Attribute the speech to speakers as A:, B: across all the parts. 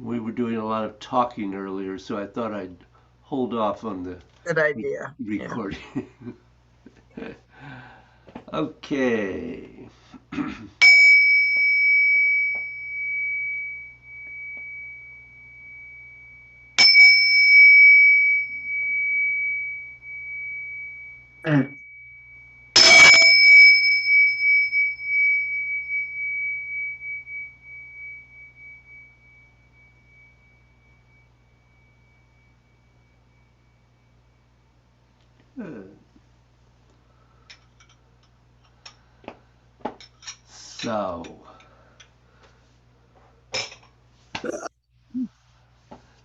A: We were doing a lot of talking earlier, so I thought I'd hold off on the
B: Good idea. Yeah.
A: recording. Okay. So,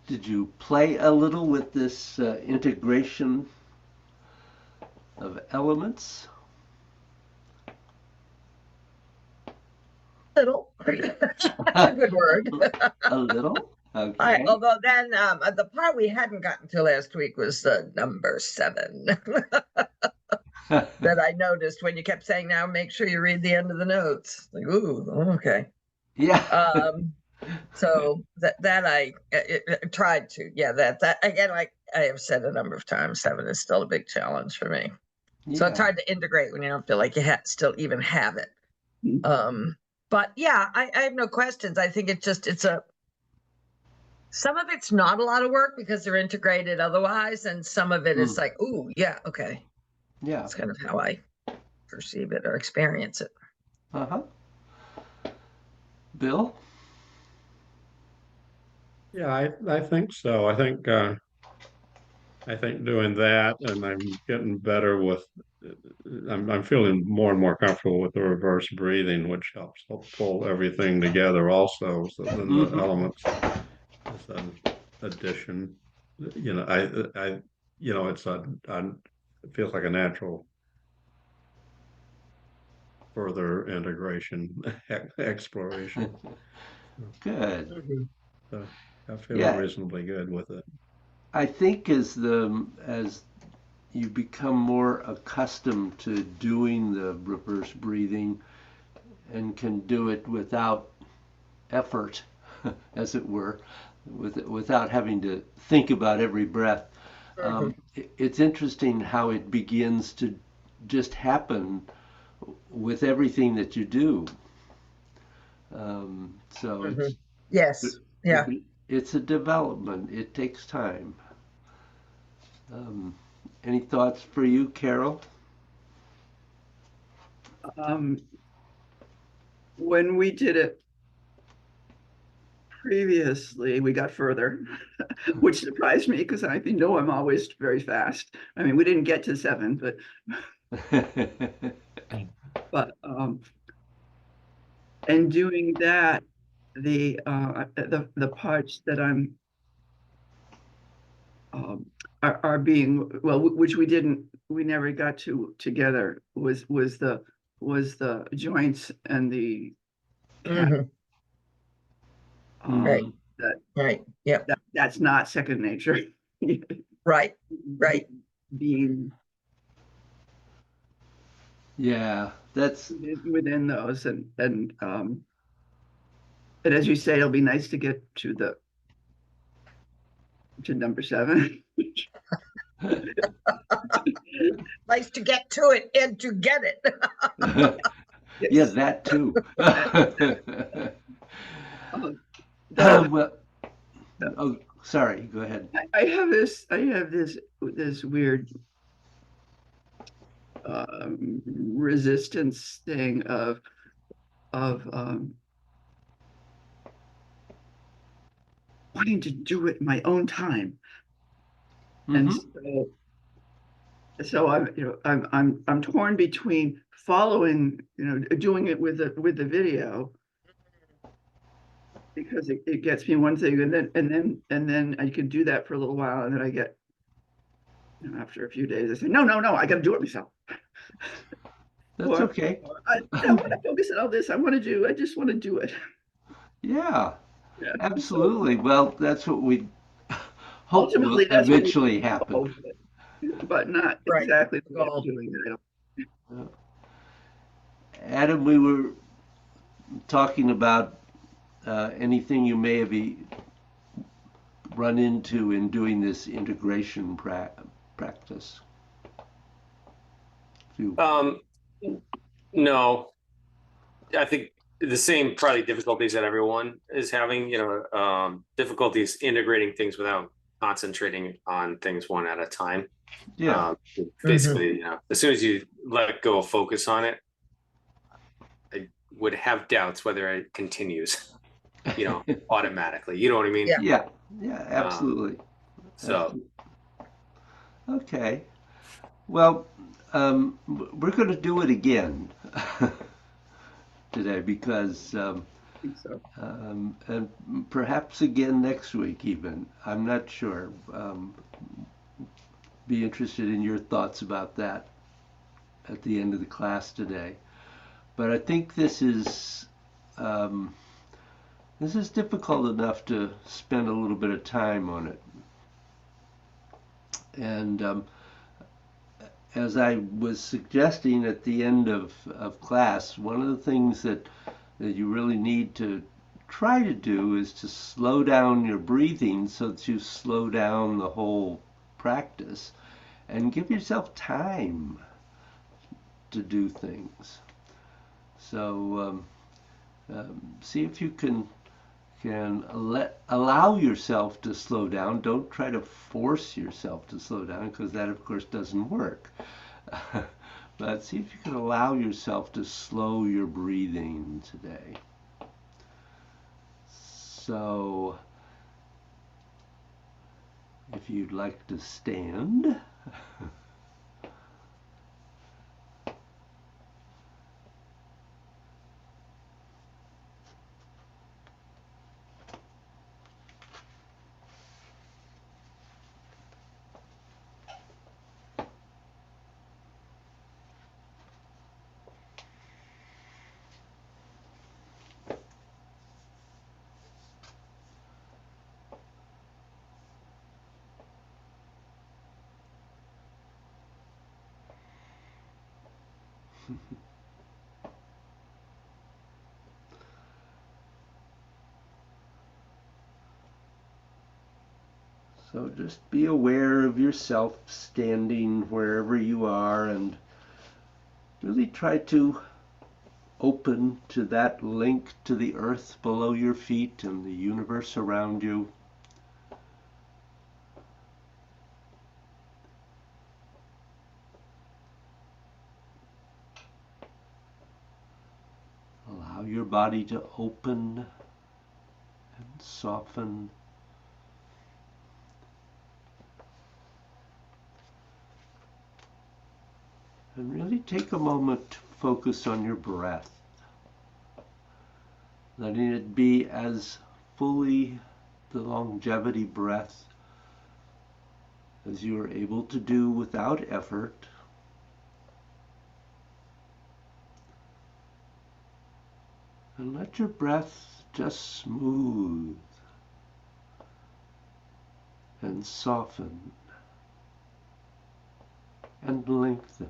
A: did you play a little with this integration of elements?
B: Little. That's a good word.
A: A little?
B: I,
A: Okay.
B: although then the part we hadn't gotten to last week was the number 7 that I noticed when you kept saying, "Now make sure you read the end of the notes." Like, ooh, okay.
A: Yeah.
B: Um, so that I tried to, yeah. That again, like I have said a number of times, 7 is still a big challenge for me. So it's
A: Yeah.
B: hard to integrate when you don't feel like you still even have it. Um, but yeah, I have no questions. I think it's a some of it's not a lot of work because they're integrated otherwise, and some of it is
A: Mm.
B: like, ooh, yeah, okay.
A: Yeah.
B: It's kind of how I perceive it or experience it.
A: Uh-huh. Bill?
C: Yeah, I think so. I think doing that, and I'm getting better with. I'm feeling more and more comfortable with the reverse breathing, which helps pull everything together. Also, so then the
A: Mm-hmm.
C: elements is an addition. I it's it feels like a natural further integration exploration.
A: Good.
B: Mhm.
C: So I'm feeling
A: Yeah.
C: reasonably good with it.
A: I think as you become more accustomed to doing the reverse breathing and can do it without effort, as it were, without having to think about every breath.
B: Mhm.
A: It's interesting how it begins to just happen with everything that you do. So
B: Mhm. Yes. Yeah.
A: it's a development. It takes time. Um, any thoughts for you, Carol?
D: Um, when we did it previously, we got further, which surprised me because I know I'm always very fast. I mean, we didn't get to 7, but and doing that, the parts that I'm um are being well, which we never got to together was the joints and the cat.
B: Mhm. Right.
A: Hmm.
D: Um, that
B: Right. Yep.
D: that's not second nature.
B: Right. Right.
D: Being
A: Yeah, that's
D: within those and as you say, it'll be nice to get to number 7.
B: Nice to get to it and to get it.
A: yeah,
D: Yes.
A: that too.
D: Um, the
A: Well, oh, sorry. Go ahead.
D: I have this weird resistance thing of wanting to do it in my own time. And
A: Hmm.
D: so I'm torn between following, doing it with the video because it gets me one thing, and then I can do that for a little while, and then I get, after a few days, I say, no, no, no, I got to do it myself.
A: That's
D: Or,
A: okay.
D: I want to focus on all this. I just want to do it.
A: Yeah,
D: Yeah. So
A: absolutely. Well, that's what we hope will
D: ultimately, that's what we
A: eventually happen.
D: go, but not
B: Right.
D: exactly the way I'm
B: Goal.
D: doing it.
A: Adam, we were talking about anything you may have run into in doing this integration practice? You,
E: No, I think the same probably difficulties that everyone is having, difficulties integrating things without concentrating on things one at a time.
A: yeah,
E: Basically, as soon as you let go of focus on it, I would have doubts whether it continues, automatically. You know what I mean?
A: yeah, yeah, absolutely.
E: So,
A: Okay. Well, we're going to do it again today because,
D: I think so.
A: and perhaps again next week even. I'm not sure. Be interested in your thoughts about that at the end of the class today. But I think this is difficult enough to spend a little bit of time on it. And as I was suggesting at the end of class, one of the things that you really need to try to do is to slow down your breathing so that you slow down the whole practice and give yourself time to do things. So see if you can allow yourself to slow down. Don't try to force yourself to slow down, because that of course doesn't work. But see if you can allow yourself to slow your breathing today. So if you'd like to stand. So just be aware of yourself standing wherever you are, and really try to open to that link to the earth below your feet and the universe around you. Allow your body to open and soften. And really take a moment to focus on your breath, letting it be as fully the longevity breath as you are able to do without effort. And let your breath just smooth and soften and lengthen.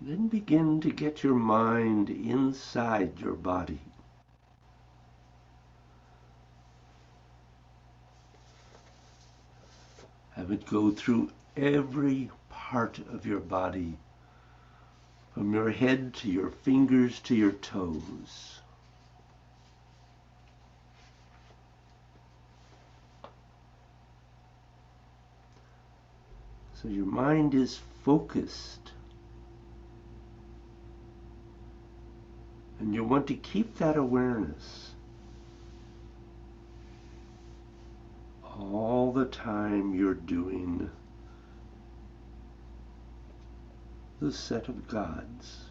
A: Then begin to get your mind inside your body. Have it go through every part of your body, from your head to your fingers to your toes. So your mind is focused. And you want to keep that awareness all the time you're doing the set of gods.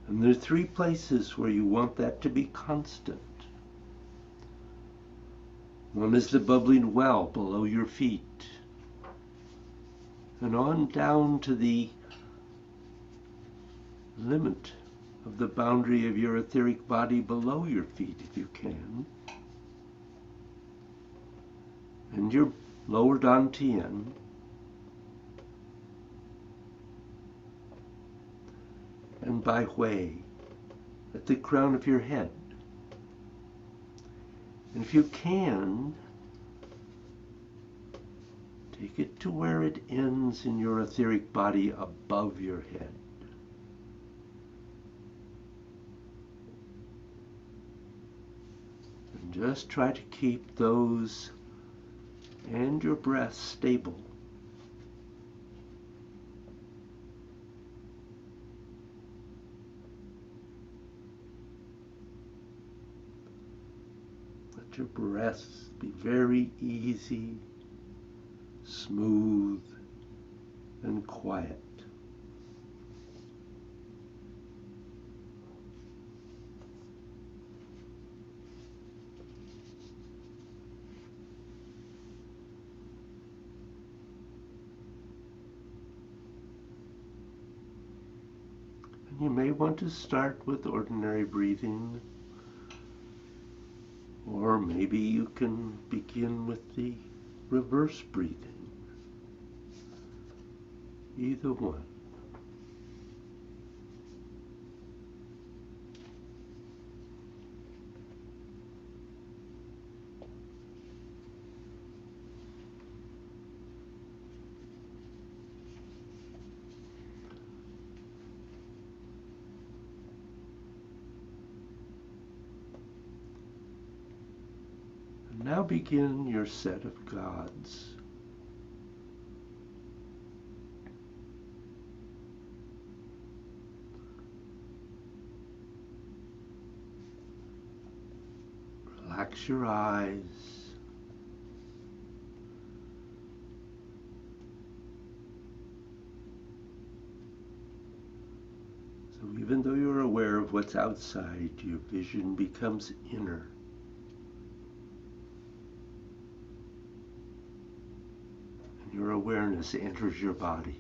A: And there are 3 places where you want that to be constant. One is the bubbling well below your feet, and on down to the limit of the boundary of your etheric body below your feet if you can. And your lower dantian. And Bai Hui at the crown of your head. And if you can, take it to where it ends in your etheric body above your head. And just try to keep those and your breath stable. Let your breaths be very easy, smooth, and quiet. And you may want to start with ordinary breathing, or maybe you can begin with the reverse breathing. Either one. And now begin your set of gods. Relax your eyes. So even though you're aware of what's outside, your vision becomes inner. And your awareness enters your body.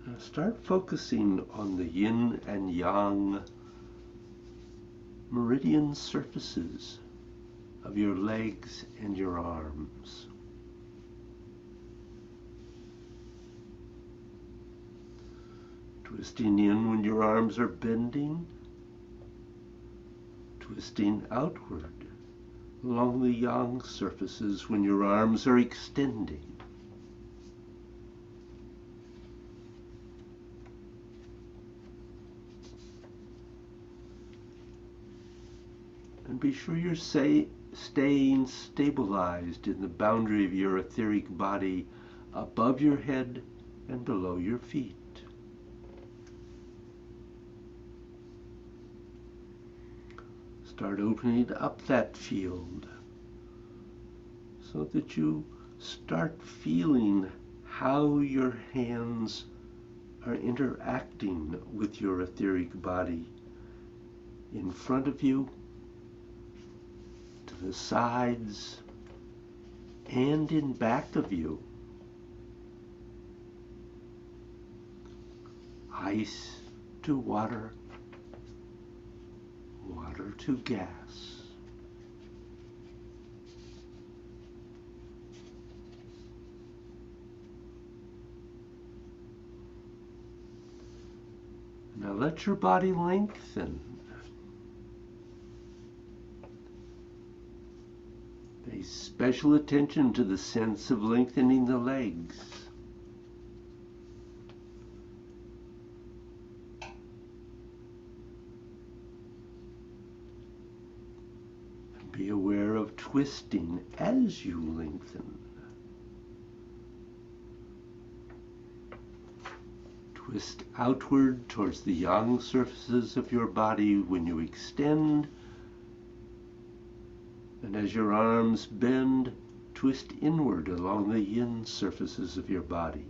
A: Now start focusing on the yin and yang meridian surfaces of your legs and your arms. Twisting in when your arms are bending, twisting outward along the yang surfaces when your arms are extending. And be sure you're staying stabilized in the boundary of your etheric body above your head and below your feet. Start opening up that field so that you start feeling how your hands are interacting with your etheric body in front of you, to the sides, and in back of you. Ice to water, water to gas. Now let your body lengthen. Pay special attention to the sense of lengthening the legs. And be aware of twisting as you lengthen. Twist outward towards the yang surfaces of your body when you extend. And as your arms bend, twist inward along the yin surfaces of your body.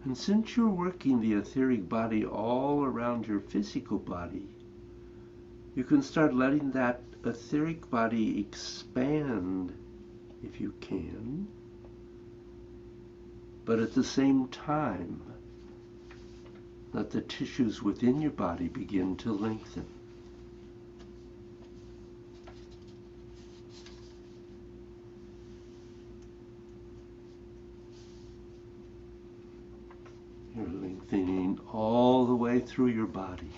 A: And since you're working the etheric body all around your physical body, you can start letting that etheric body expand if you can, but at the same time, let the tissues within your body begin to lengthen. You're lengthening all the way through your body.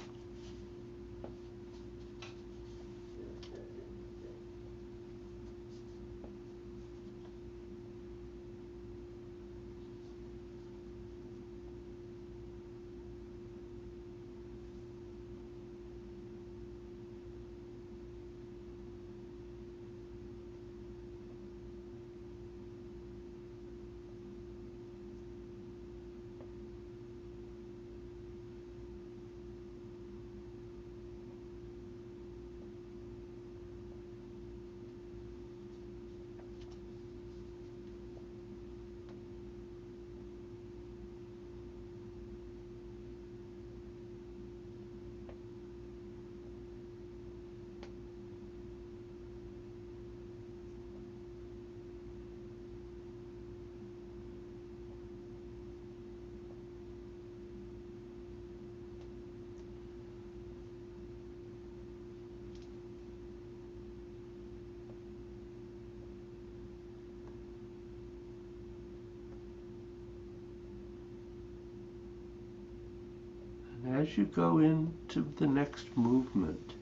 A: And as you go into the next movement,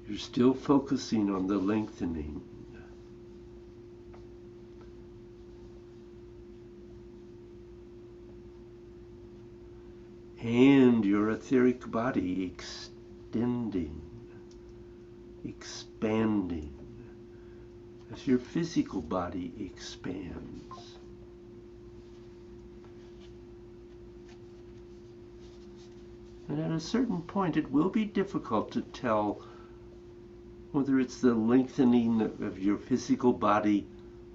A: you're still focusing on the lengthening. And your etheric body extending, expanding, as your physical body expands. And at a certain point, it will be difficult to tell whether it's the lengthening of your physical body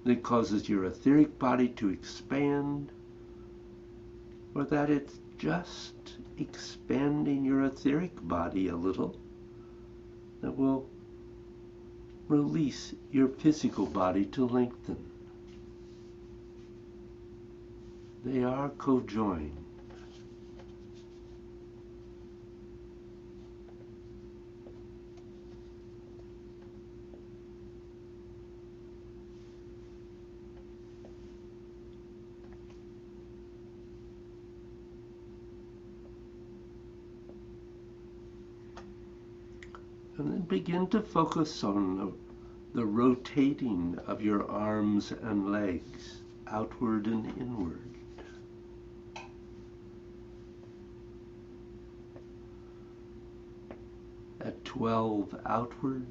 A: that causes your etheric body to expand, or that it's just expanding your etheric body a little that will release your physical body to lengthen. They are co-joined. And then begin to focus on the rotating of your arms and legs, outward and inward. At 12 outward,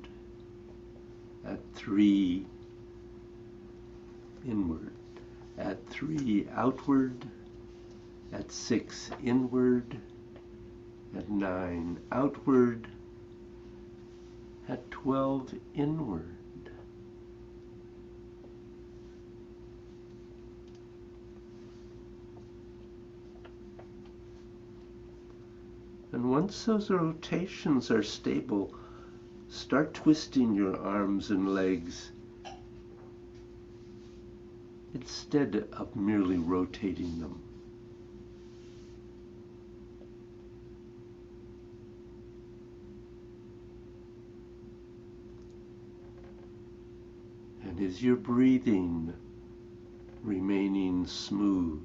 A: at 3 inward, at 3 outward, at 6 inward, at 9 outward, at 12 inward. And once those rotations are stable, start twisting your arms and legs instead of merely rotating them. And is your breathing remaining smooth?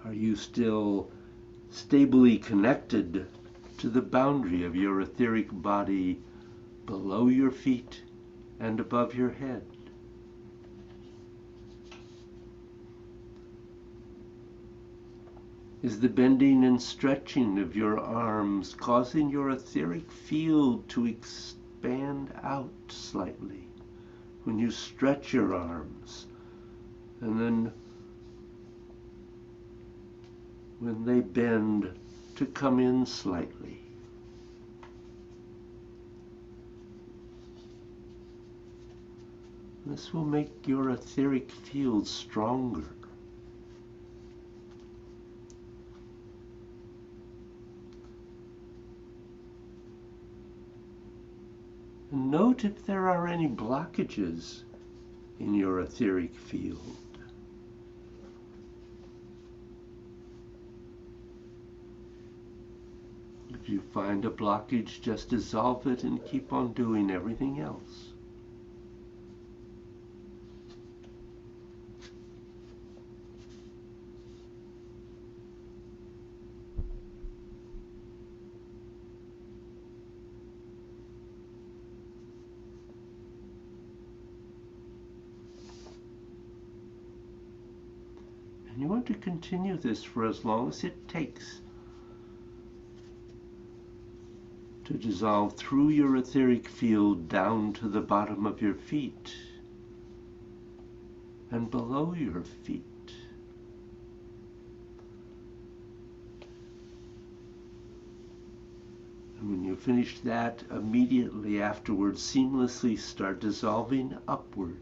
A: Are you still stably connected to the boundary of your etheric body below your feet and above your head? Is the bending and stretching of your arms causing your etheric field to expand out slightly when you stretch your arms, and then when they bend, to come in slightly? This will make your etheric field stronger. And note if there are any blockages in your etheric field. If you find a blockage, just dissolve it and keep on doing everything else. And you want to continue this for as long as it takes to dissolve through your etheric field down to the bottom of your feet and below your feet. And when you finish that, immediately afterwards, seamlessly start dissolving upwards.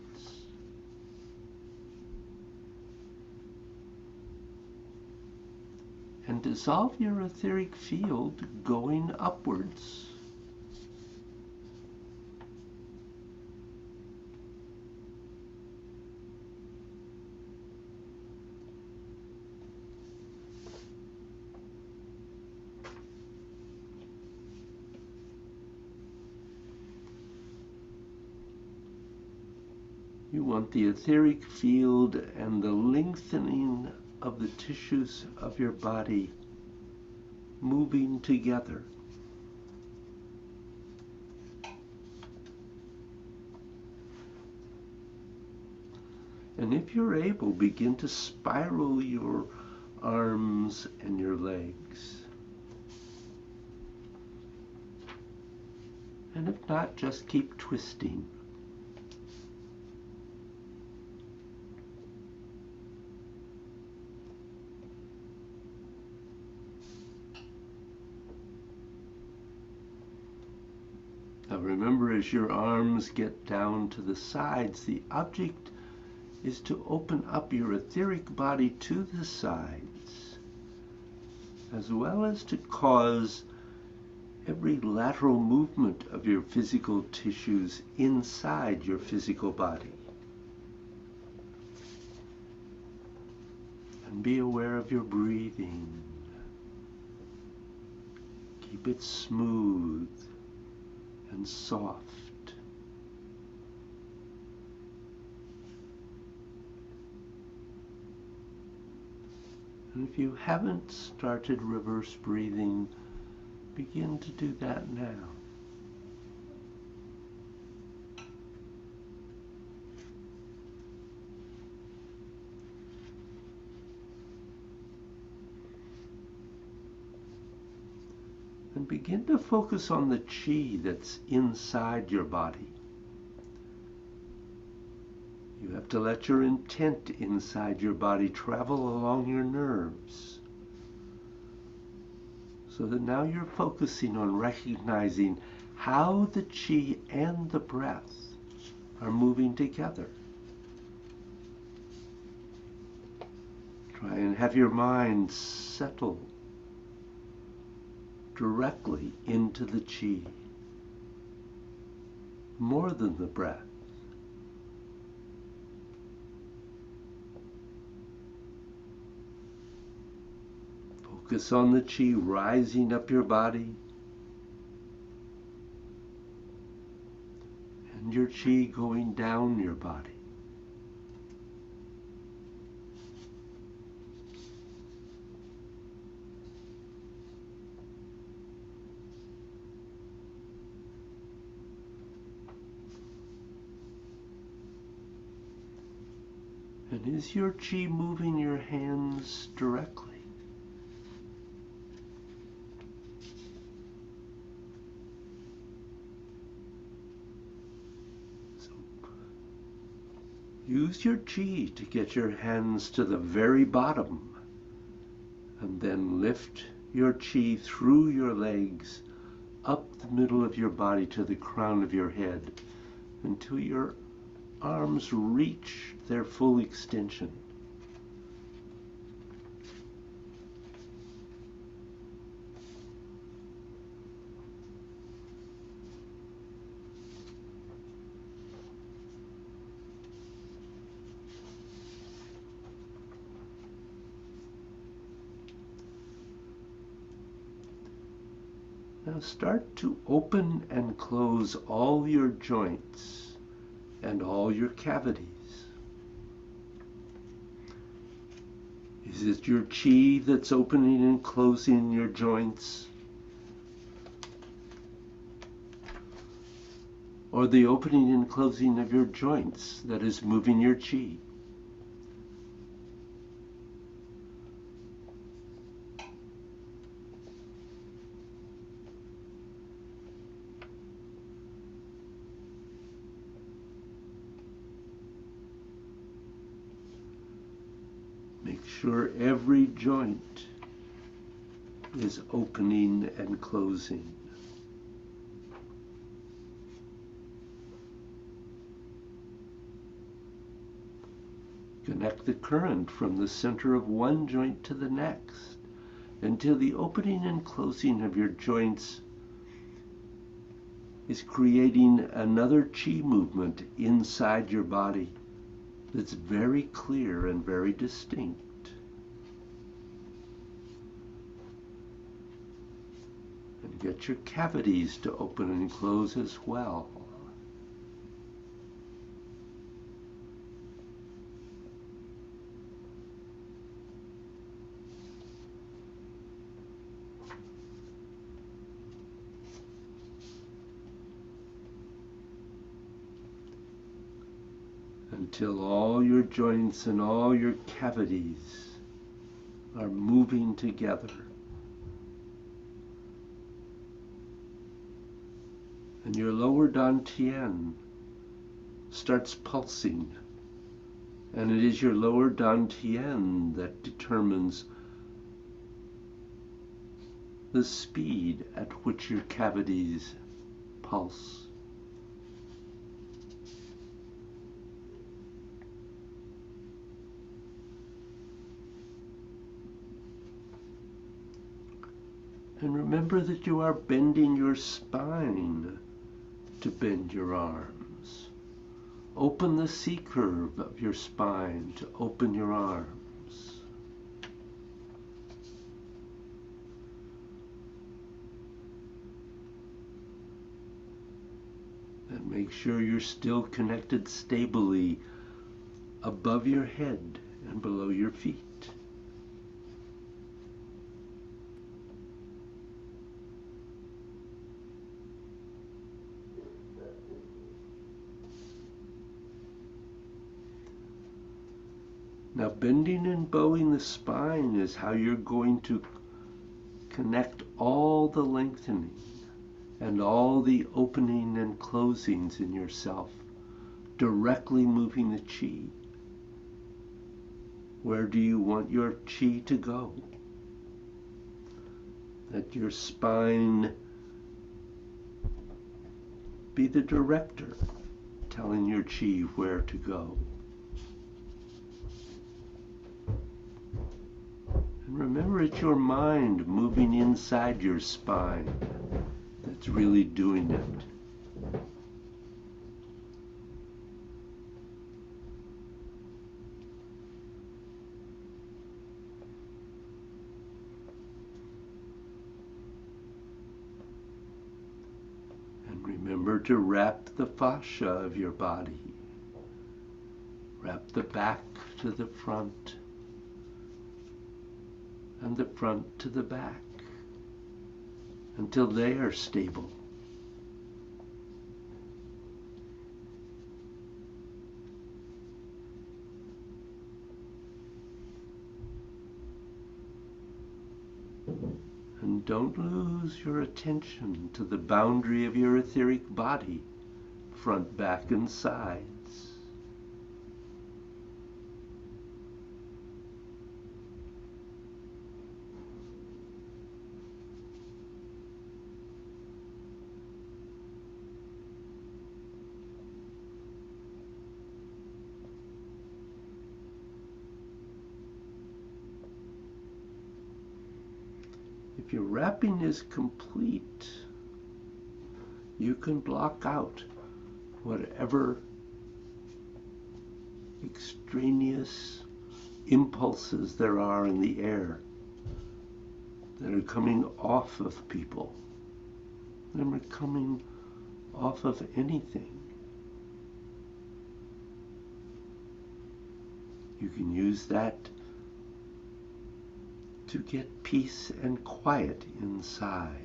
A: And dissolve your etheric field going upwards. You want the etheric field and the lengthening of the tissues of your body moving together. And if you're able, begin to spiral your arms and your legs. And if not, just keep twisting. Now remember, as your arms get down to the sides, the object is to open up your etheric body to the sides, as well as to cause every lateral movement of your physical tissues inside your physical body. And be aware of your breathing. Keep it smooth and soft. And if you haven't started reverse breathing, begin to do that now. And begin to focus on the chi that's inside your body. You have to let your intent inside your body travel along your nerves, so that now you're focusing on recognizing how the chi and the breath are moving together. Try and have your mind settle directly into the chi, more than the breath. Focus on the chi rising up your body and your chi going down your body. And is your chi moving your hands directly? So use your chi to get your hands to the very bottom, and then lift your chi through your legs, up the middle of your body to the crown of your head, until you're arms reach their full extension. Now start to open and close all your joints and all your cavities. Is it your chi that's opening and closing your joints? Or the opening and closing of your joints that is moving your chi? Make sure every joint is opening and closing. Connect the current from the center of one joint to the next until the opening and closing of your joints is creating another chi movement inside your body that's very clear and very distinct. And get your cavities to open and close as well. Until all your joints and all your cavities are moving together. And your lower dantian starts pulsing. And it is your lower dantian that determines the speed at which your cavities pulse. And remember that you are bending your spine to bend your arms. Open the C-curve of your spine to open your arms. And make sure you're still connected stably above your head and below your feet. Now, bending and bowing the spine is how you're going to connect all the lengthening and all the opening and closings in yourself, directly moving the chi. Where do you want your chi to go? Let your spine be the director, telling your chi where to go. And remember, it's your mind moving inside your spine that's really doing it. And remember to wrap the fascia of your body. Wrap the back to the front and the front to the back until they are stable. And don't lose your attention to the boundary of your etheric body, front, back, and sides. If your wrapping is complete, you can block out whatever extraneous impulses there are in the air that are coming off of people. They're coming off of anything. You can use that to get peace and quiet inside.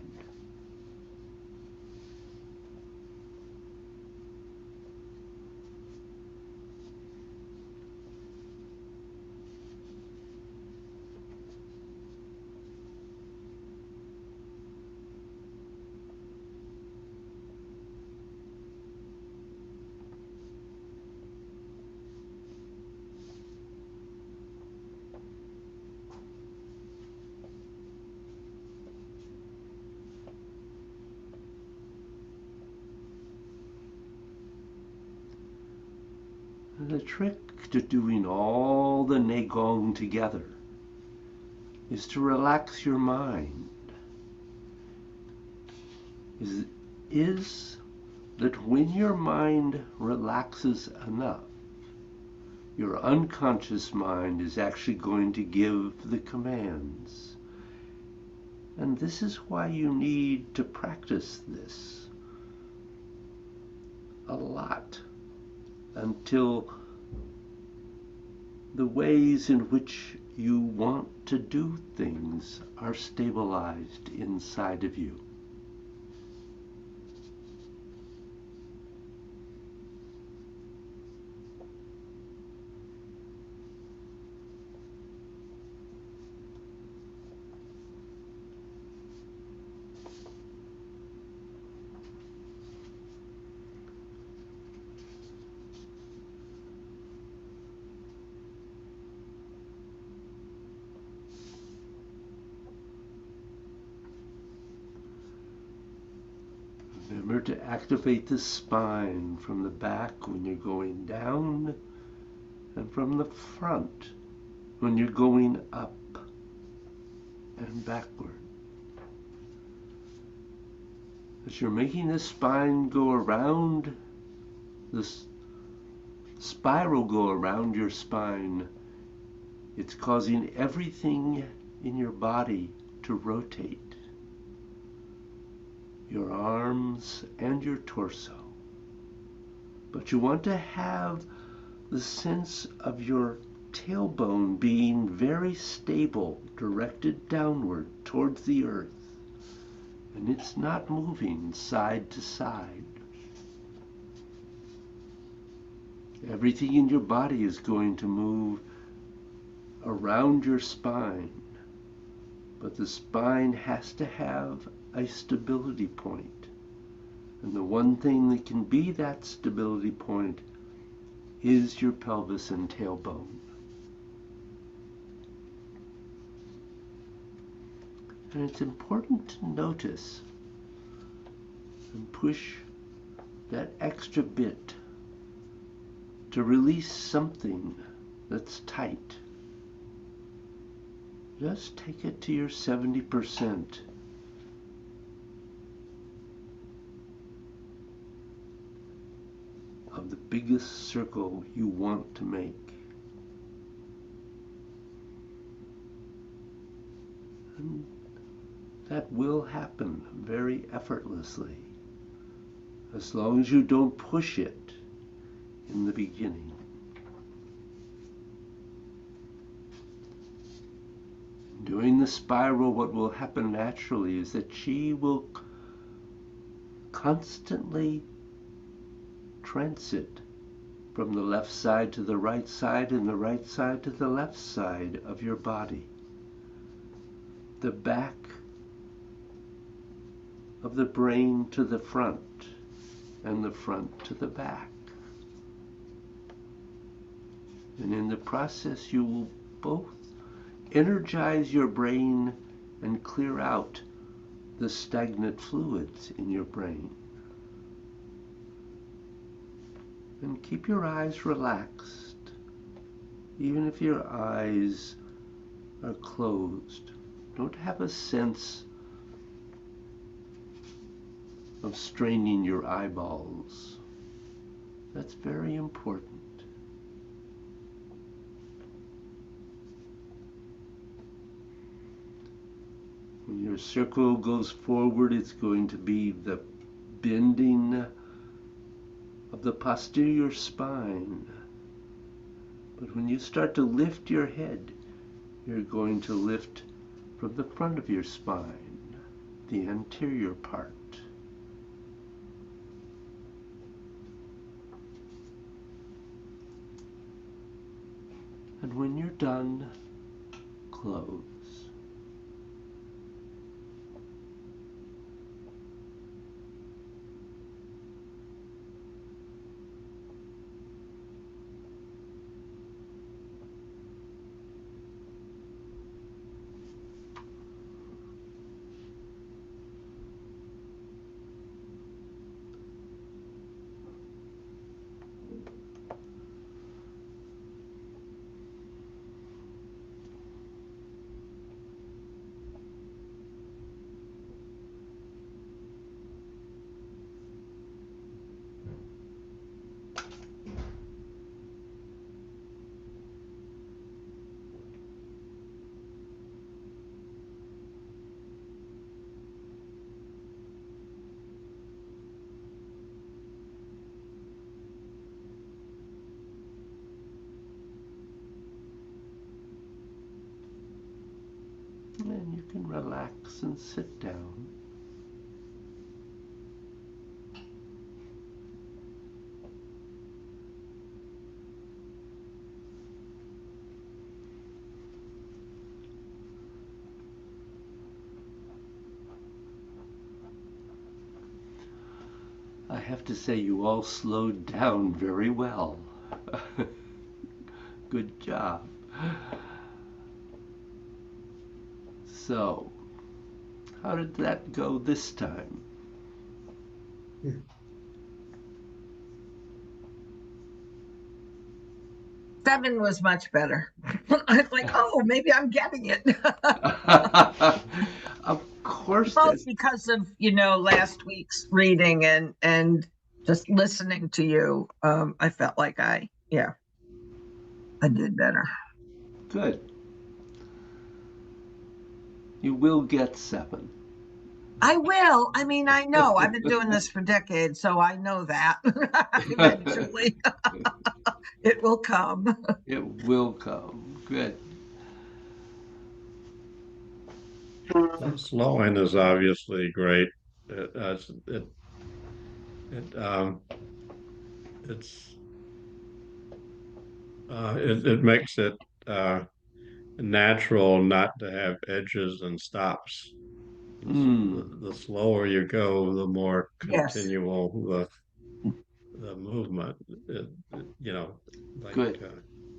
A: And the trick to doing all the Neigong together is to relax your mind. Is that when your mind relaxes enough, your unconscious mind is actually going to give the commands. And this is why you need to practice this a lot, until the ways in which you want to do things are stabilized inside of you. Remember to activate the spine from the back when you're going down, and from the front when you're going up and backward. As you're making the spine go around, this spiral go around your spine, it's causing everything in your body to rotate. Your arms and your torso. But you want to have the sense of your tailbone being very stable, directed downward towards the earth. And it's not moving side to side. Everything in your body is going to move around your spine. But the spine has to have a stability point. And the one thing that can be that stability point is your pelvis and tailbone. And it's important to notice and push that extra bit to release something that's tight. Just take it to your 70%. Of the biggest circle you want to make. And that will happen very effortlessly, as long as you don't push it in the beginning. Doing the spiral, what will happen naturally is that she will constantly transit from the left side to the right side and the right side to the left side of your body. The back of the brain to the front and the front to the back. And in the process you will both energize your brain and clear out the stagnant fluids in your brain. And keep your eyes relaxed, even if your eyes are closed. Don't have a sense of straining your eyeballs. That's very important. When your circle goes forward, it's going to be the bending of the posterior spine. But when you start to lift your head, you're going to lift from the front of your spine, the anterior part. And when you're done, close. And you can relax and sit down. I have to say, you all slowed down very well. Good job. So, how did that go this time?
B: Seven was much better. I was like, oh, maybe I'm getting it.
A: Of course.
B: Both because of, last week's reading and just listening to you. I felt like I did better.
A: Good. You will get 7.
B: I will. I mean, I know I've been doing this for decades, so I know that eventually it will come.
A: It will come. Good.
C: Slowing is obviously great. It makes it natural not to have edges and stops. The slower you go, the more continual the movement.
A: Good.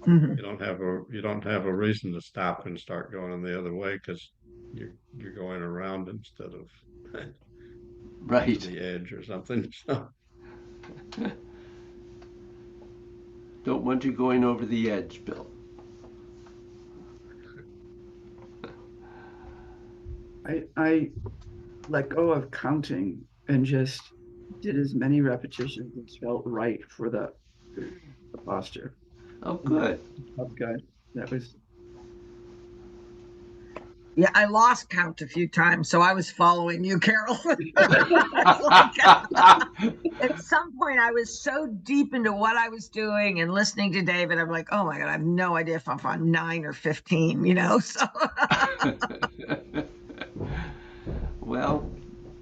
C: You don't have a reason to stop and start going the other way because you're going around instead of
A: right
C: to the edge or something. So.
A: Don't want you going over the edge, Bill.
D: I let go of counting and just did as many repetitions as felt right for the posture.
A: Oh, good.
D: Oh, good. That was.
B: Yeah, I lost count a few times, so I was following you, Carol. At some point, I was so deep into what I was doing and listening to David, I'm like, oh my God, I have no idea if I'm on 9 or 15, so.
A: Well,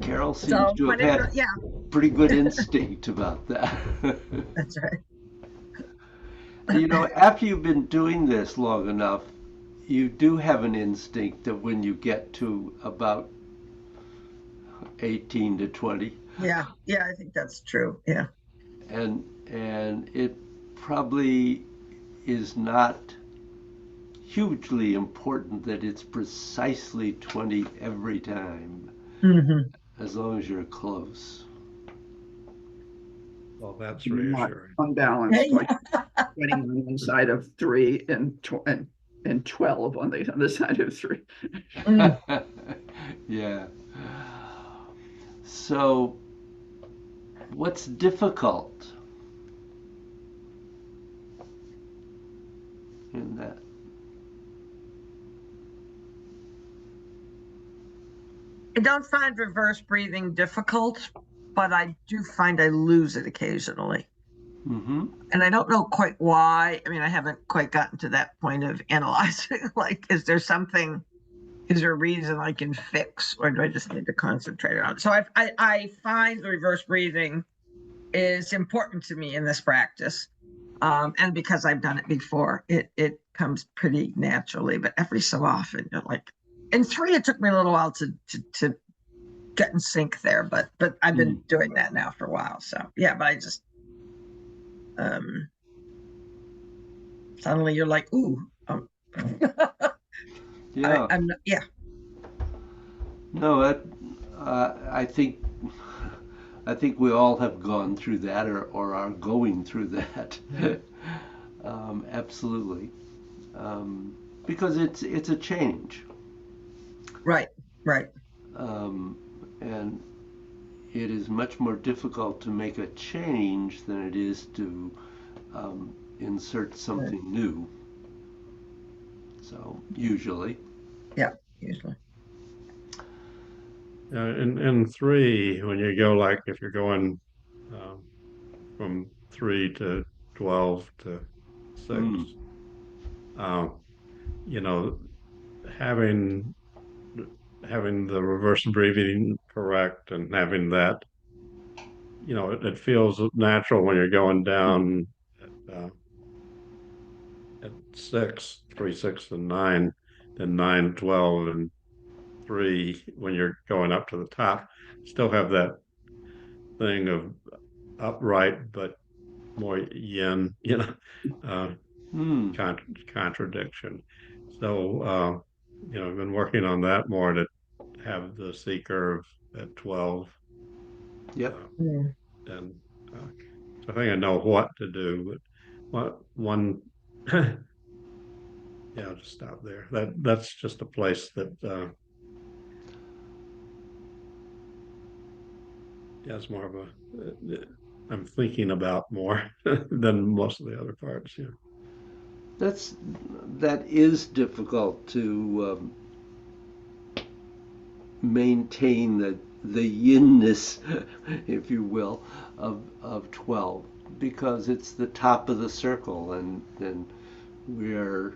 A: Carol seems to have had pretty good instinct about that.
B: That's right.
A: After you've been doing this long enough, you do have an instinct that when you get to about 18 to 20.
B: Yeah, I think that's true. Yeah.
A: And it probably is not hugely important that it's precisely 20 every time, as long as you're close.
C: Well, that's reassuring.
D: Unbalanced, like 20 on one side of 3 and 12 on the other side of 3.
A: Yeah. So What's difficult in that?
B: I don't find reverse breathing difficult, but I do find I lose it occasionally.
A: Mm-hmm.
B: And I don't know quite why. I mean, I haven't quite gotten to that point of analyzing, like, is there a reason I can fix, or do I just need to concentrate on it? So I find the reverse breathing is important to me in this practice. And because I've done it before, it comes pretty naturally, but every so often you're like, in 3, it took me a little while to get in sync there, but I've been doing that now for a while. So yeah, but I just, suddenly you're like, ooh,
A: Yeah.
B: I'm not, yeah.
A: No, that I think we all have gone through that or are going through that. Absolutely, because it's a change,
B: Right.
A: and it is much more difficult to make a change than it is to insert something new. So usually,
B: Usually.
C: In 3, when you go, like, if you're going from 3 to 12 to 6, you know, having the reverse breathing correct and having that, it feels natural when you're going down at 6, 3, 6, and 9, then 9, 12, and 3, when you're going up to the top, still have that thing of upright but more yin, contradiction. So, I've been working on that more, to have the C curve at 12.
A: yep.
C: And so I think I know what to do, but one, yeah, I'll just stop there. That's just a place that, yeah, it's more of a, I'm thinking about more than most of the other parts. Yeah.
A: That is difficult to maintain the yinness, if you will, of 12, because it's the top of the circle, and we're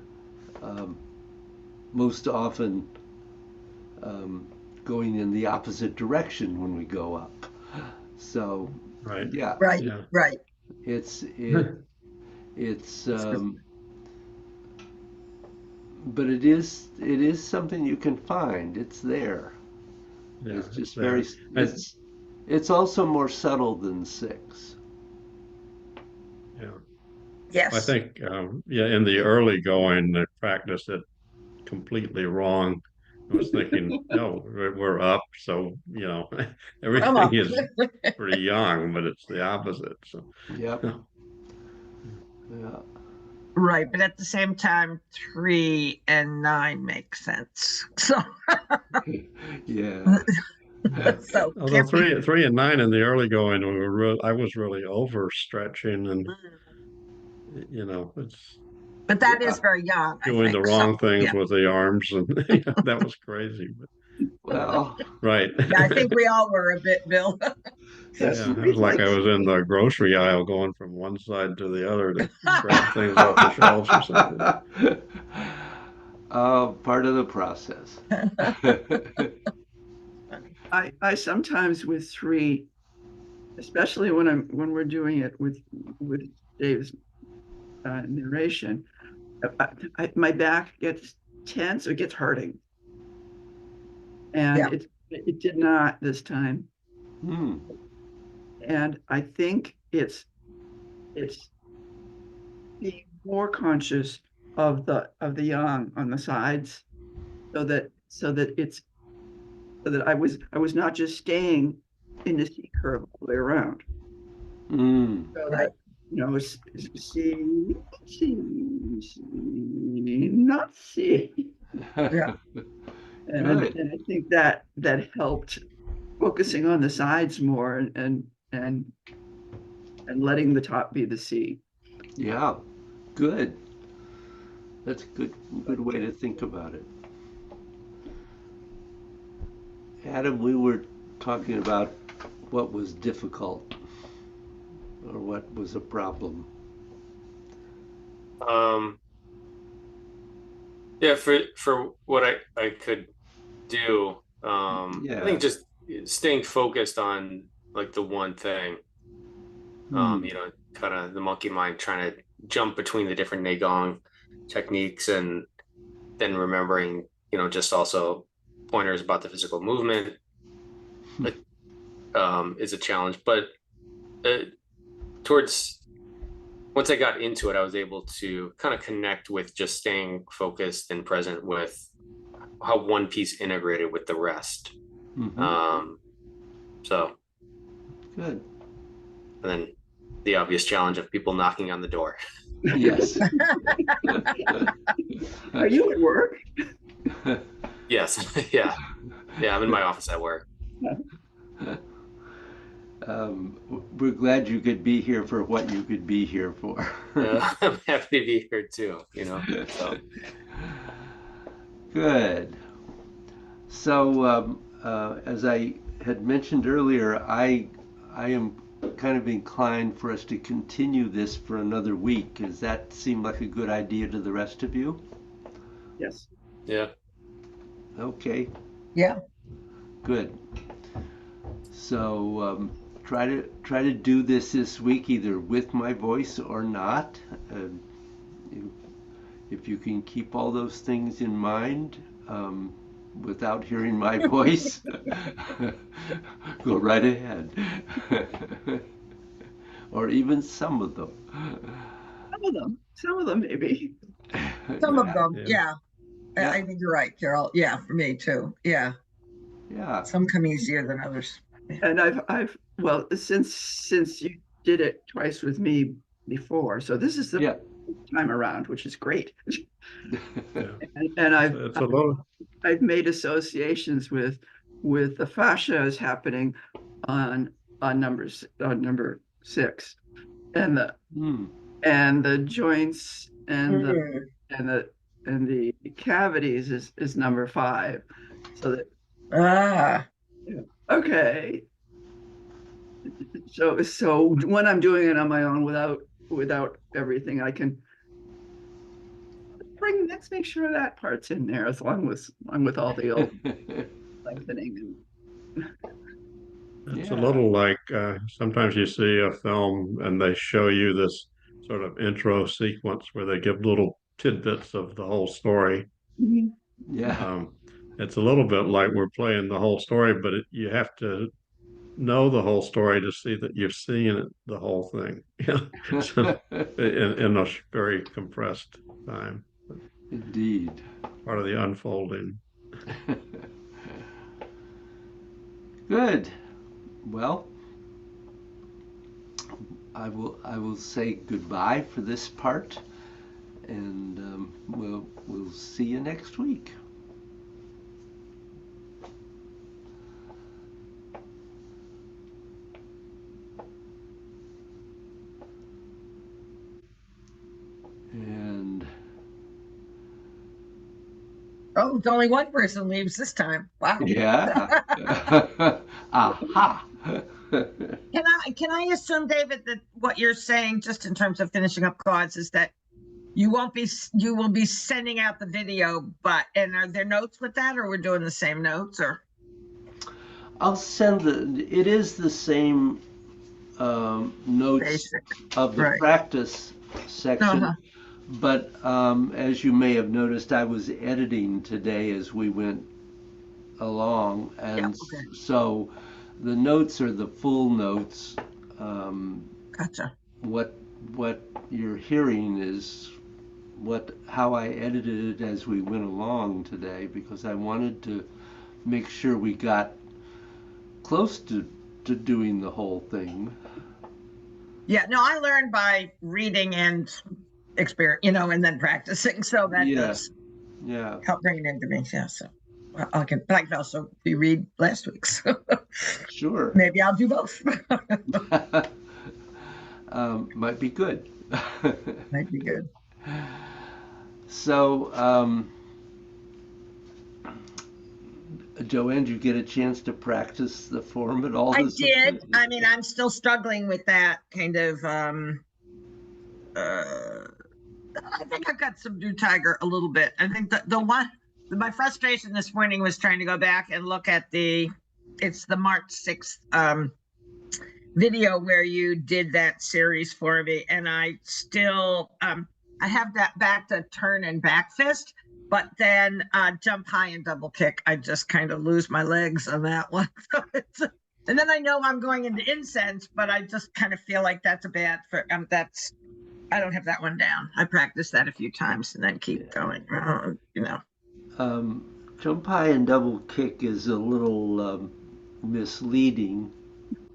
A: most often going in the opposite direction when we go up. So
C: Right.
A: yeah,
B: Right.
C: Yeah.
B: Right.
A: it's but it is something you can find. It's there.
C: Yeah,
A: It's just
C: there.
A: it's also more subtle than 6.
C: Yeah. I
B: Yes.
C: think, in the early going, I practiced it completely wrong. I was thinking, no, we're up, so
B: Come
C: everything
B: on.
C: is pretty young, but it's the opposite. So,
A: Yep. Yeah.
B: Right, but at the same time, 3 and 9 make sense. So,
A: Yeah.
B: so
C: although
B: can't be.
C: 3 and 9 in the early going, I was really overstretching, and it's
B: But that
A: Yeah.
B: is very young, I
C: doing the
B: think. So,
C: wrong things
B: yeah.
C: with the arms, and that was crazy. But
A: Well,
C: right.
B: Yeah, I think we all were a bit, Bill.
A: that's
C: Yeah, it was like I was in the grocery aisle going from one side to the other to grab things off the shelves or something.
A: part of the process.
D: I sometimes with 3, especially when we're doing it with Dave's narration, my back gets tense, it gets hurting. And
B: Yeah.
D: it did not this time.
A: Hmm.
D: And I think it's being more conscious of the yang on the sides, so that I was not just staying in the C curve all the way around. So
B: Right.
D: that, see, not see.
B: Yeah.
D: And
A: Good.
D: I think that helped focusing on the sides more, and and letting the top be the sea.
A: Yeah, good. That's a good way to think about it. Adam, we were talking about what was difficult or what was a problem.
E: Yeah, for what I could do, I
A: Yeah.
E: think just staying focused on like the one thing. You know, kind of the monkey mind trying to jump between the different Neigong techniques, and then remembering, you know, just also pointers about the physical movement is a challenge. But towards once I got into it, I was able to kind of connect with just staying focused and present with how one piece integrated with the rest. So
A: Good.
E: and then the obvious challenge of people knocking on the door.
A: Yes.
D: Are you at work?
E: Yes. Yeah. I'm in my office at work.
A: We're glad you could be here for what you could be here for.
E: I'm happy to be here too, you know. So.
A: Good. So, as I had mentioned earlier, I am kind of inclined for us to continue this for another week. Does that seem like a good idea to the rest of you?
D: Yes.
E: Yeah.
A: Okay.
B: Yeah.
A: Good. So try to do this week either with my voice or not. If you can keep all those things in mind without hearing my voice, go right ahead. Or even some of them.
D: Some of them maybe.
B: Some of them,
C: Yeah.
B: yeah. I think you're right, Carol. Yeah, for me too. Yeah.
A: Yeah.
B: Some come easier than others.
D: And I've well, since you did it twice with me before, so this is the
A: Yeah.
D: time around, which is great.
C: Yeah.
D: And
C: It's a little,
D: I've made associations with the fascia is happening on number 6, and the joints and the cavities is number 5. So that okay. So when I'm doing it on my own without everything, I can let's make sure that part's in there as long with all the old lengthening.
C: it's a little like sometimes you see a film and they show you this sort of intro sequence where they give little tidbits of the whole story.
A: Yeah.
C: It's a little bit like we're playing the whole story, but you have to know the whole story to see that you're seeing it, the whole thing. Yeah, so in a very compressed time.
A: Indeed.
C: Part of the unfolding.
A: Good. Well, I will say goodbye for this part, and we'll see you next week. And
B: Oh, it's only one person leaves this time. Wow.
A: yeah. Aha.
B: Can I assume, David, that what you're saying, just in terms of finishing up cards, is that you will be sending out the video, and are there notes with that, or we're doing the same notes, or?
A: I'll send it is the same notes
B: Basic.
A: of the practice section. But as you may have noticed, I was editing today as we went along, and so the notes are the full notes.
B: Gotcha.
A: What you're hearing is how I edited it as we went along today, because I wanted to make sure we got close to doing the whole thing.
B: Yeah, no, I learned by reading and experience, and then practicing. So that does help bring it into me. Yeah. So I can also reread last week's.
A: Sure.
B: Maybe I'll do both.
A: Might be good.
B: Might be good.
A: So, Joanne, did you get a chance to practice the form at all
B: I
A: this
B: did.
A: weekend?
B: I mean, I'm still struggling with that kind of. I think I've got some new Tiger a little bit. I think my frustration this morning was trying to go back and look at it's the March 6th video where you did that series for me, and I still I have that back to turn and back fist, but then jump high and double kick, I just kind of lose my legs on that one. And then I know I'm going into incense, but I just kind of feel like that's a bad for that's I don't have that one down. I practiced that a few times and then keep going.
A: Jump high and double kick is a little misleading.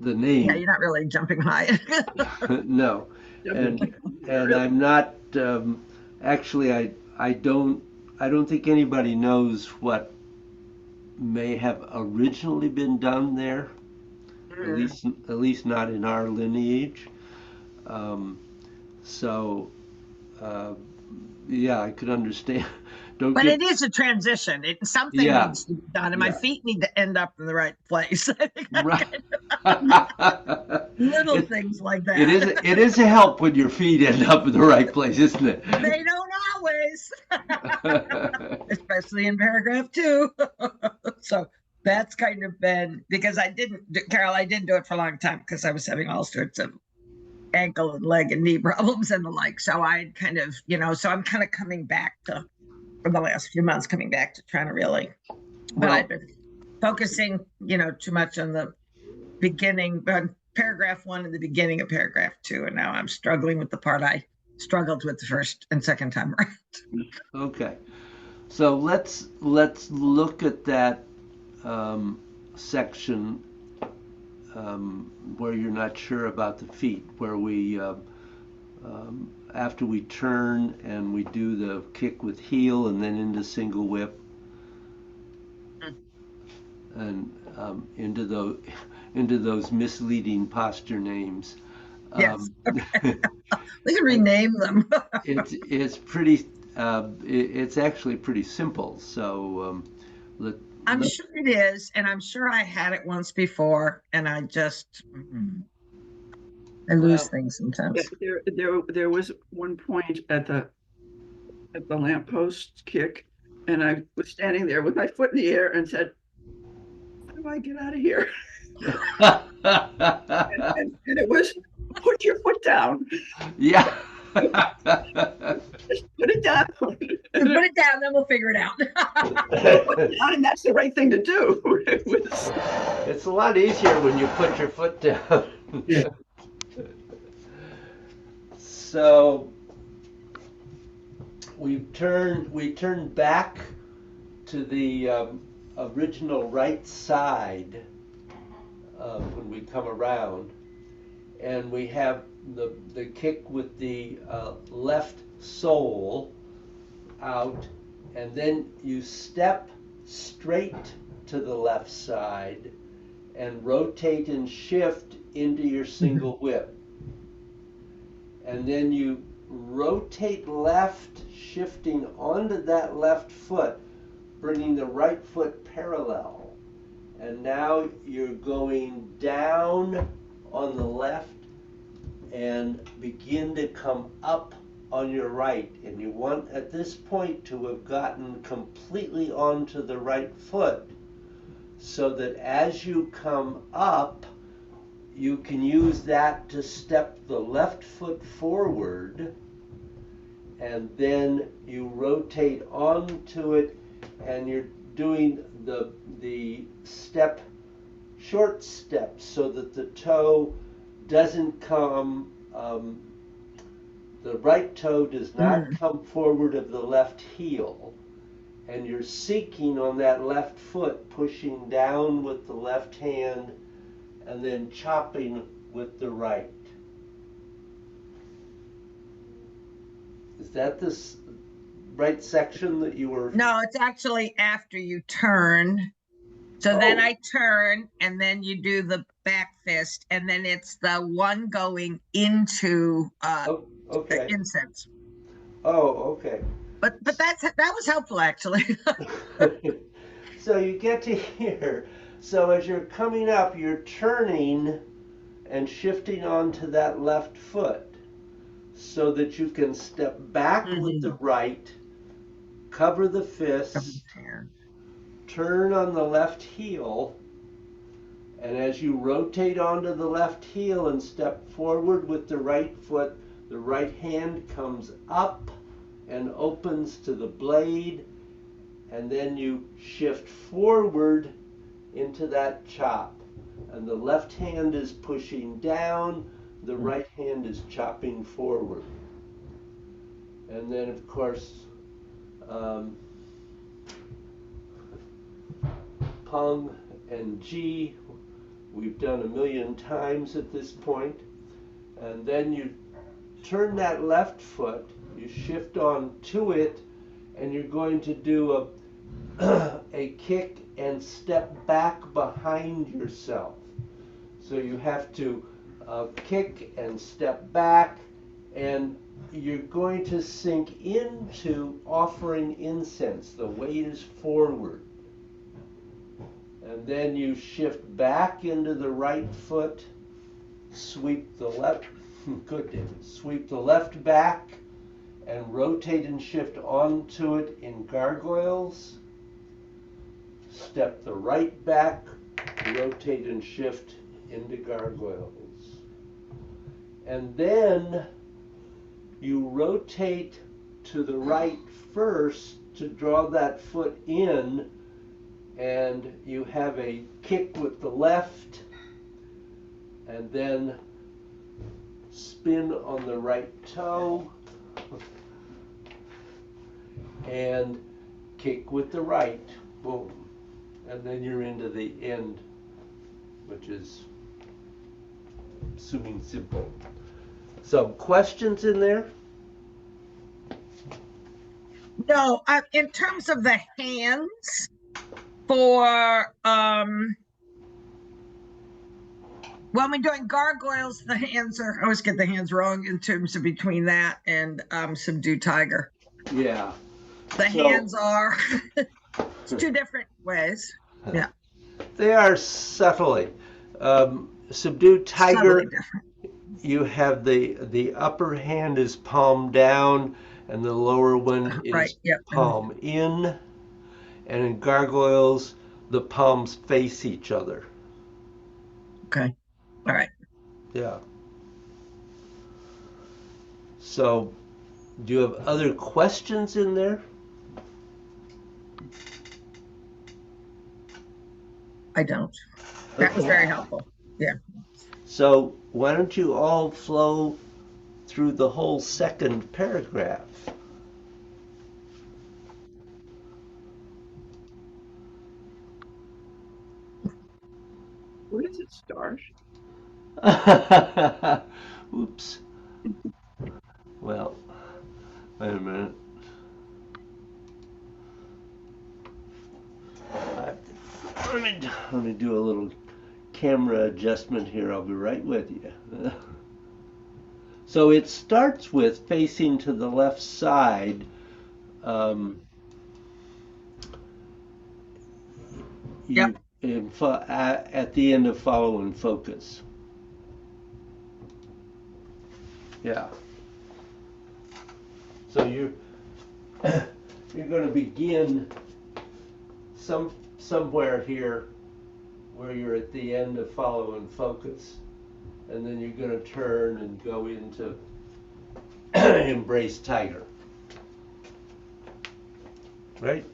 A: The name.
B: Yeah, you're not really jumping high.
A: No, and I'm not actually. I don't think anybody knows what may have originally been done there. At least not in our lineage. So yeah, I could understand.
B: But it is a transition. Something
A: Yeah.
B: needs to be done, and my
A: Yeah.
B: feet need to end up in the right place. I think
A: Right.
B: little
A: It-
B: things like that.
A: It is a help when your feet end up in the right place, isn't it?
B: They don't always, especially in paragraph 2. So that's kind of been because Carol, I didn't do it for a long time because I was having all sorts of ankle and leg and knee problems and the like. So I kind of, so I'm kind of coming back to, for the last few months, coming back to trying to really, but
A: Well-
B: I've been focusing, too much on the beginning, paragraph 1 and the beginning of paragraph 2. And now I'm struggling with the part I struggled with the first and second time around.
A: Okay, so let's look at that section where you're not sure about the feet, where we after we turn and we do the kick with heel and then into single whip and into those misleading posture names.
B: Yes. We can rename them.
A: It's pretty. It's actually pretty simple. So
B: I'm sure it is, and I'm sure I had it once before, and I just I lose things sometimes.
D: There was one point at the lamppost kick, and I was standing there with my foot in the air and said, "How do I get out of here?" And it was, "Put your foot down.
A: Yeah.
D: Just put it down."
B: Put it down, then we'll figure it out.
D: And that's the right thing to do.
A: It's a lot easier when you put your foot down.
D: Yeah.
A: So we turn back to the original right side when we come around, and we have the kick with the left sole out, and then you step straight to the left side and rotate and shift into your single whip. And then you rotate left, shifting onto that left foot, bringing the right foot parallel. And now you're going down on the left and begin to come up on your right. And you want at this point to have gotten completely onto the right foot, so that as you come up, you can use that to step the left foot forward, and then you rotate onto it, and you're doing the short step so that the toe doesn't come, the right toe does not come forward of the left heel, and you're sinking on that left foot, pushing down with the left hand and then chopping with the right. Is that right section that you were?
B: No, it's actually after you turn. So then
A: Oh.
B: I turn and then you do the back fist and then it's the one going into
A: Oh, okay.
B: incense.
A: Oh, okay.
B: But that was helpful actually.
A: So you get to here. So as you're coming up, you're turning and shifting onto that left foot so that you can step back with the right, cover the fist, turn on the left heel, and as you rotate onto the left heel and step forward with the right foot, the right hand comes up and opens to the blade, and then you shift forward into that chop. And the left hand is pushing down, the right hand is chopping forward. And then, of course, Peng and Ji, we've done a million times at this point. And then you turn that left foot, you shift on to it, and you're going to do a kick and step back behind yourself. So you have to kick and step back, and you're going to sink into offering incense. The weight is forward. And then you shift back into the right foot, sweep the left, good David, sweep the left back, and rotate and shift onto it in gargoyles. Step the right back, rotate and shift into gargoyles. And then you rotate to the right first to draw that foot in, and you have a kick with the left, and then spin on the right toe, and kick with the right, boom. And then you're into the end, which is assuming simple. So questions in there?
B: No, in terms of the hands for when we're doing gargoyles, the hands are, I always get the hands wrong in terms of between that and subdue tiger.
A: Yeah.
B: The
A: So-
B: hands are it's two different ways. Yeah.
A: They are subtly. Subdue tiger,
B: Subtly different.
A: you have the upper hand is palm down and the lower one is
B: Right, yep.
A: palm in. And in gargoyles, the palms face each other.
B: Okay. All right.
A: Yeah. So, do you have other questions in there?
B: I don't. That was
A: Okay.
B: very helpful. Yeah.
A: So, why don't you all flow through the whole second paragraph?
D: Where does it start?
A: Oops. Well, wait a minute. Let me do a little camera adjustment here. I'll be right with you. So it starts with facing to the left side.
B: Yep.
A: At the end of follow and focus. Yeah. So you're going to begin somewhere here where you're at the end of follow and focus, and then you're going to turn and go into embrace tiger. Right?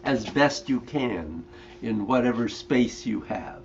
A: As best you can in whatever space you have.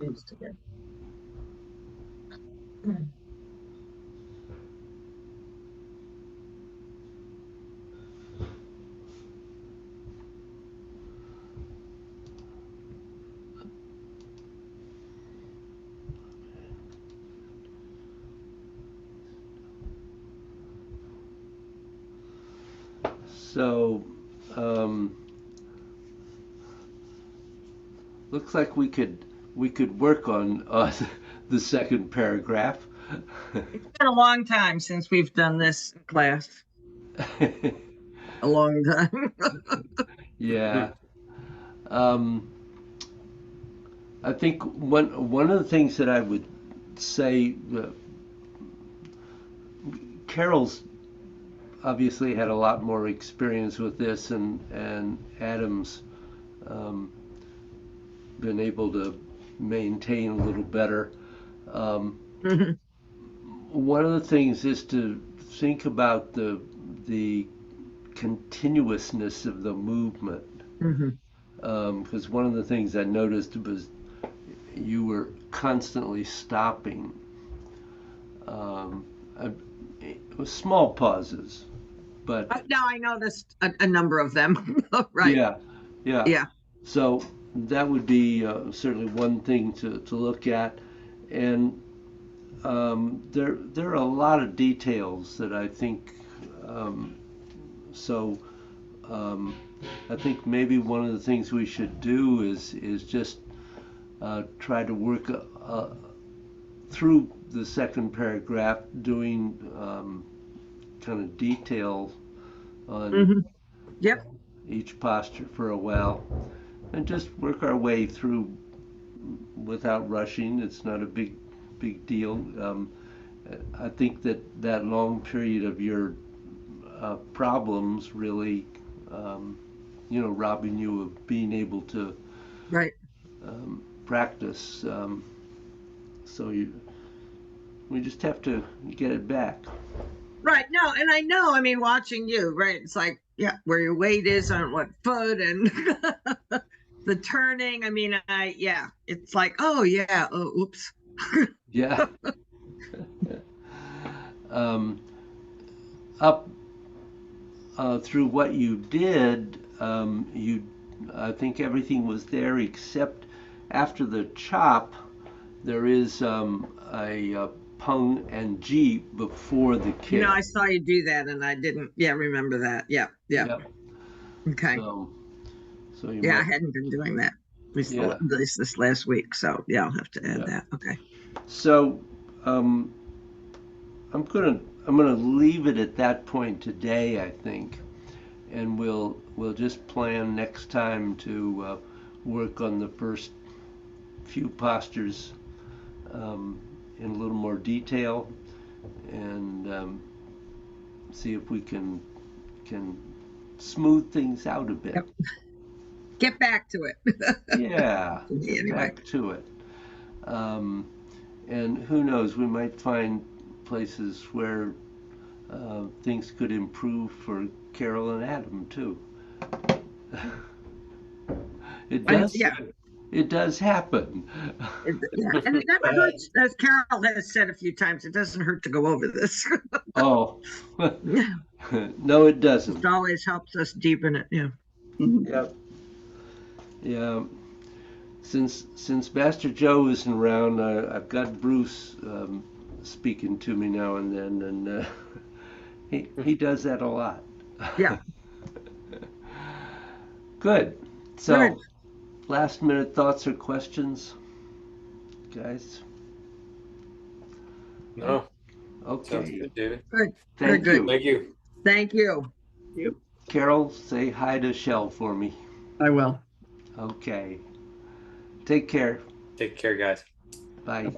B: Seems to be.
A: So, looks like we could work on the second paragraph.
B: It's been a long time since we've done this class. A long time.
A: Yeah. I think one of the things that I would say, Carol's obviously had a lot more experience with this, and Adam's been able to maintain a little better. One of the things is to think about the continuousness of the movement. Because one of the things I noticed was you were constantly stopping. It was small pauses, but
B: Now I noticed a number of them. Right.
A: yeah.
B: Yeah.
A: So that would be certainly one thing to look at, and there are a lot of details that I think. So I think maybe one of the things we should do is just try to work through the second paragraph, doing kind of detail on
B: Yep.
A: each posture for a while, and just work our way through without rushing. It's not a big deal. I think that long period of your problems really, robbing you of being able to
B: Right.
A: practice. So we just have to get it back.
B: Right. No, and I know, I mean, watching you, right? It's like, yeah, where your weight is on what foot and the turning. I mean, it's like, oh yeah, oh oops.
A: Yeah. Up through what you did, I think everything was there except after the chop. There is a pung and G before the kick.
B: I saw you do that, and I didn't. Yeah, remember that. Yeah.
A: Yep.
B: Okay.
A: So you
B: I
A: might,
B: hadn't been doing that
A: Yeah.
B: this last week, so yeah, I'll have to add that. Okay.
A: So I'm gonna leave it at that point today, I think, and we'll just plan next time to work on the first few postures in a little more detail, and see if we can smooth things out a bit.
B: Yep. Get back to it.
A: Yeah, get
B: Anyway.
A: back to it. And who knows, we might find places where things could improve for Carol and Adam too. It does happen.
B: Yeah, and it never hurts, as Carol has said a few times, it doesn't hurt to go over this.
A: Oh, no, it doesn't.
B: It always helps us deepen it. Yeah.
A: Yep. Yeah. Since Master Joe isn't around, I've got Bruce speaking to me now and then, and he does that a lot.
B: Yeah.
A: Good. So,
B: Good.
A: last minute thoughts or questions, guys?
E: No, sounds
A: Okay.
E: good, David.
B: Good. Very
A: Thank
B: good.
A: you.
E: Thank you.
B: Thank you.
A: Carol, say hi to Shell for me.
D: I will.
A: Okay. Take care.
E: Take care, guys.
A: Bye.